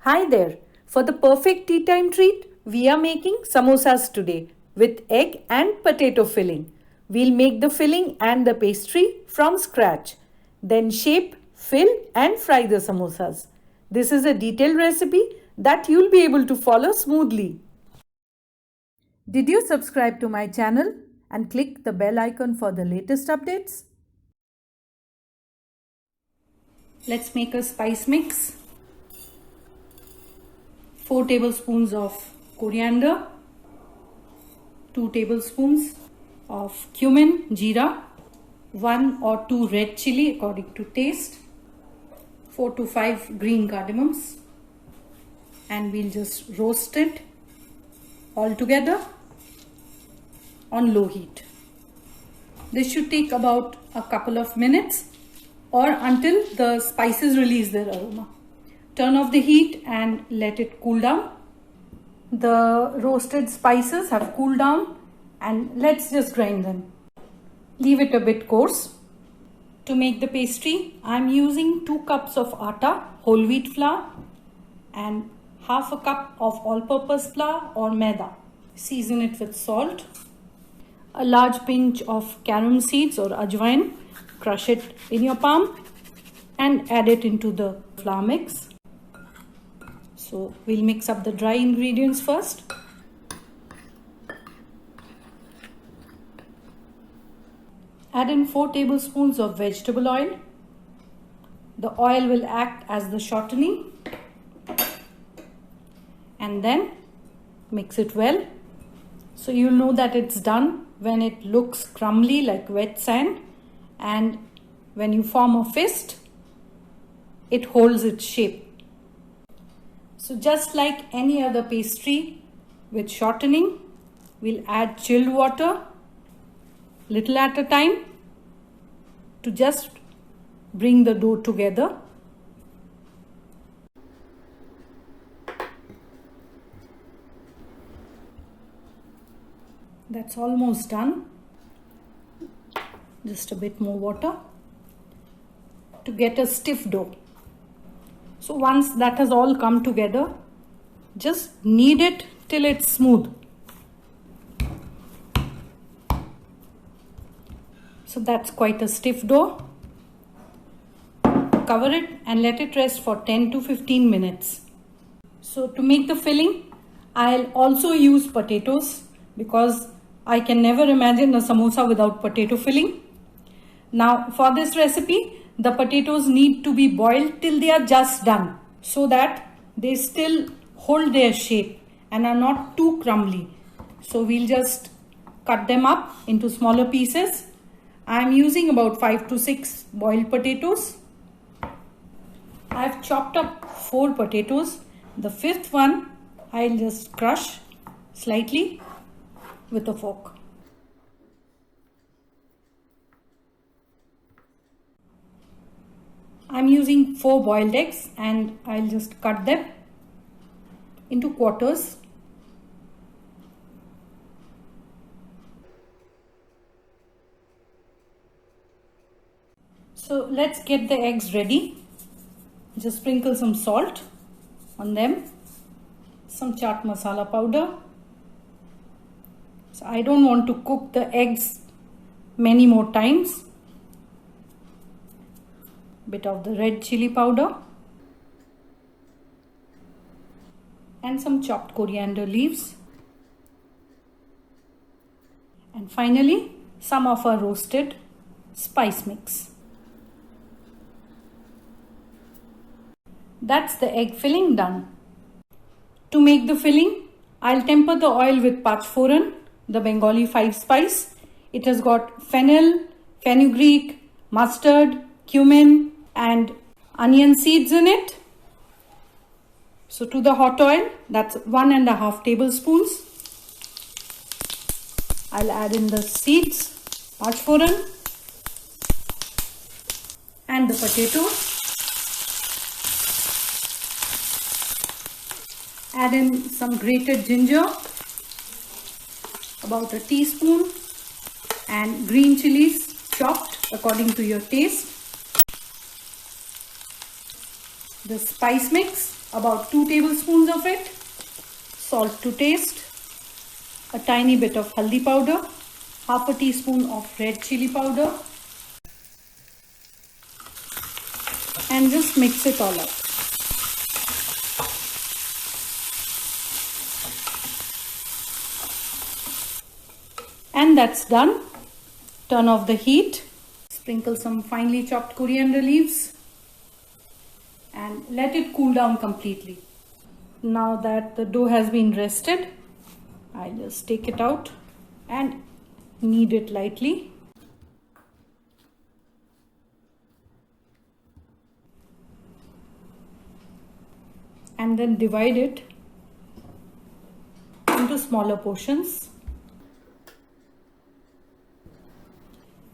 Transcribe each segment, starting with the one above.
Hi there! For the perfect tea time treat, we are making samosas today with egg and potato filling. We'll make the filling and the pastry from scratch. Then shape, fill and fry the samosas. This is a detailed recipe that you'll be able to follow smoothly. Did you subscribe to my channel and click the bell icon for the latest updates? Let's make a spice mix. 4 tablespoons of coriander, 2 tablespoons of cumin, jeera, 1 or 2 red chili according to taste, 4 to 5 green cardamoms, and we'll just roast it all together on low heat. This should take about a couple of minutes or until the spices release their aroma. Turn off the heat and let it cool down. The roasted spices have cooled down and let's just grind them. Leave it a bit coarse. To make the pastry, I'm using 2 cups of atta, whole wheat flour, and half a cup of all-purpose flour or maida. Season it with salt. A large pinch of carom seeds or ajwain. Crush it in your palm and add it into the flour mix. So we'll mix up the dry ingredients first. Add in 4 tablespoons of vegetable oil. The oil will act as the shortening. And then mix it well. So you'll know that it's done when it looks crumbly like wet sand, and when you form a fist, it holds its shape. So just like any other pastry with shortening, we'll add chilled water little at a time to just bring the dough together. That's almost done. Just a bit more water to get a stiff dough. So once that has all come together, just knead it till it's smooth. So that's quite a stiff dough. Cover it and let it rest for 10 to 15 minutes. So to make the filling, I'll also use potatoes because I can never imagine a samosa without potato filling. Now for this recipe, the potatoes need to be boiled till they are just done so that they still hold their shape and are not too crumbly. So we'll just cut them up into smaller pieces. I'm using about 5 to 6 boiled potatoes. I've chopped up 4 potatoes. The 5th one I'll just crush slightly with a fork. I'm using 4 boiled eggs and I'll just cut them into quarters. So let's get the eggs ready. Just sprinkle some salt on them, some chaat masala powder. So I don't want to cook the eggs many more times. Bit of the red chili powder and some chopped coriander leaves, and finally some of our roasted spice mix. That's the egg filling done. To make the filling, I'll temper the oil with pachforan, the Bengali 5 spice. It has got fennel, fenugreek, mustard, cumin and onion seeds in it. So to the hot oil, that's 1.5 tablespoons. I'll add in the seeds, pachforan and the potatoes. Add in some grated ginger, about a teaspoon, and green chilies chopped according to your taste. The spice mix, about 2 tablespoons of it, salt to taste, a tiny bit of haldi powder, half a teaspoon of red chili powder, and just mix it all up. And that's done. Turn off the heat. Sprinkle some finely chopped coriander leaves and let it cool down completely. Now that the dough has been rested, I'll just take it out and knead it lightly. And then divide it into smaller portions.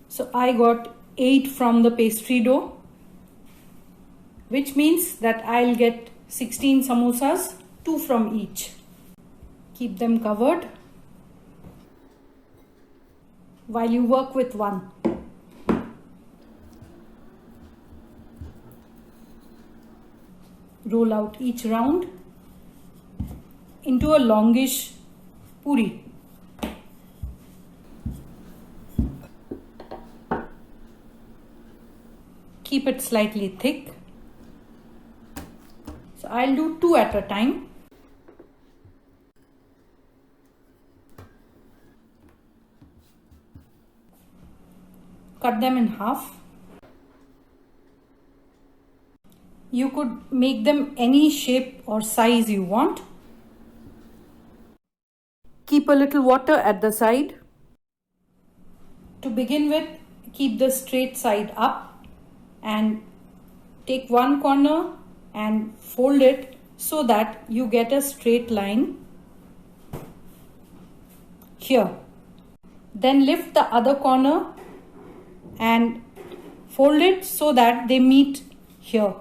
So I got 8 from the pastry dough, which means that I'll get 16 samosas, 2 from each. Keep them covered while you work with one. Roll out each round into a longish puri. Keep it slightly thick. So I'll do 2 at a time. Cut them in half. You could make them any shape or size you want. Keep a little water at the side. To begin with, keep the straight side up and take one corner and fold it so that you get a straight line here. Then lift the other corner and fold it so that they meet here.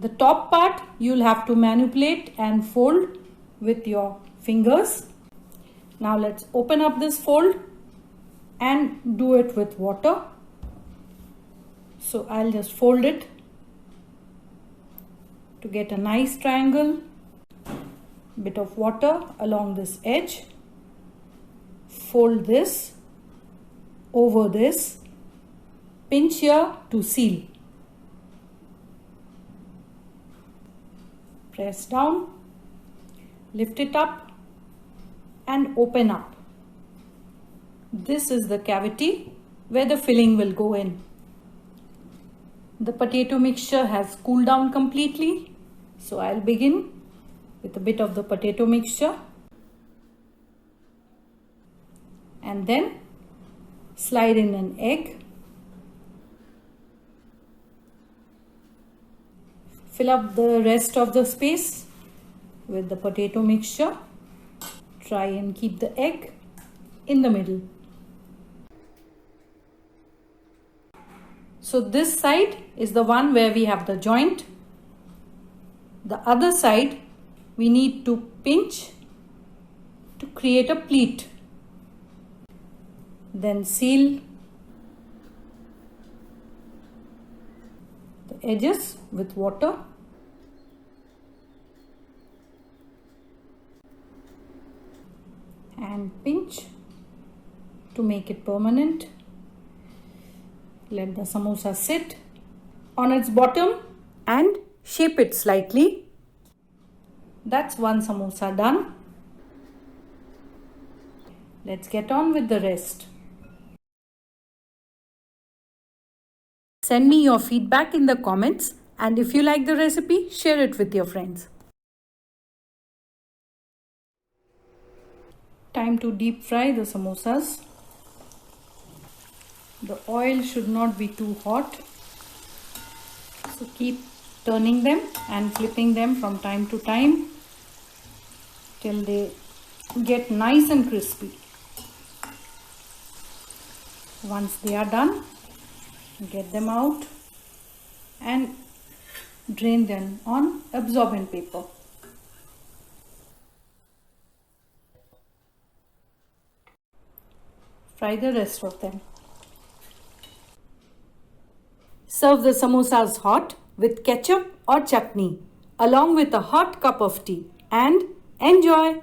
The top part you'll have to manipulate and fold with your fingers. Now let's open up this fold and do it with water. So I'll just fold it to get a nice triangle. Bit of water along this edge. Fold this over this. Pinch here to seal. Press down, lift it up and open up. This is the cavity where the filling will go in. The potato mixture has cooled down completely, so I'll begin with a bit of the potato mixture and then slide in an egg. Fill up the rest of the space with the potato mixture. Try and keep the egg in the middle. So this side is the one where we have the joint. The other side we need to pinch to create a pleat. Then seal the edges with water. And pinch to make it permanent. Let the samosa sit on its bottom and shape it slightly. That's one samosa done. Let's get on with the rest. Send me your feedback in the comments, and if you like the recipe, share it with your friends. Time to deep fry the samosas. The oil should not be too hot, so keep turning them and flipping them from time to time till they get nice and crispy. Once they are done, get them out and drain them on absorbent paper. Fry the rest of them. Serve the samosas hot with ketchup or chutney along with a hot cup of tea and enjoy!